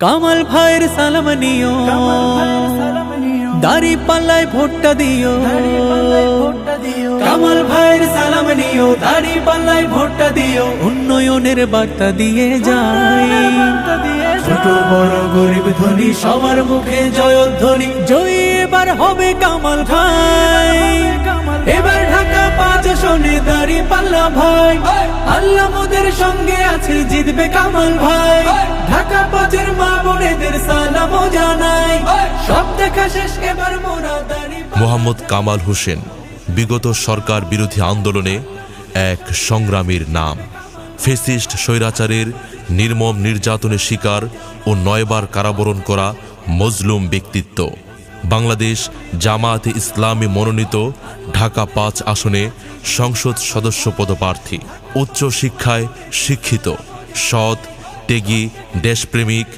কামাল ভাইয়ের সালাম নিও, দাড়ি পাল্লায় ভোটটা দিও। কামাল ভাইয়ের সালাম নিও, দাড়ি পাল্লায় ভোটটা দিও। উন্নয়নের বার্তা দিয়ে যায়, ছোট বড় গরিব ধনী সবার মুখে জয়ধ্বনি। জয়ী এবার হবে কামাল ভাই, এবার ঢাকা 5 আসনে দাড়ি পাল্লা ভাই। আল্লাহ মোদের সঙ্গে আছে, জিতবে কামাল ভাই। ঢাকা 5-এর মা বোনেদের সালাম জানাই, সব দেখা শেষ এবার মোরা দাড়ি। মোহাম্মদ কামাল হোসেন বিগত সরকার বিরোধী আন্দোলনে এক সংগ্রামীর নাম। ফ্যাসিস্ট স্বৈরাচারের নির্মম নির্যাতনের শিকার ও 9 বার কারাবরণ করা মজলুম ব্যক্তিত্ব। বাংলাদেশ জামায়াতে ইসলামী মনোনীত ঢাকা 5 আসনে সংসদ সদস্য পদপ্রার্থী। উচ্চ শিক্ষায় শিক্ষিত, সৎ, ত্যাগী, দেশপ্রেমিক,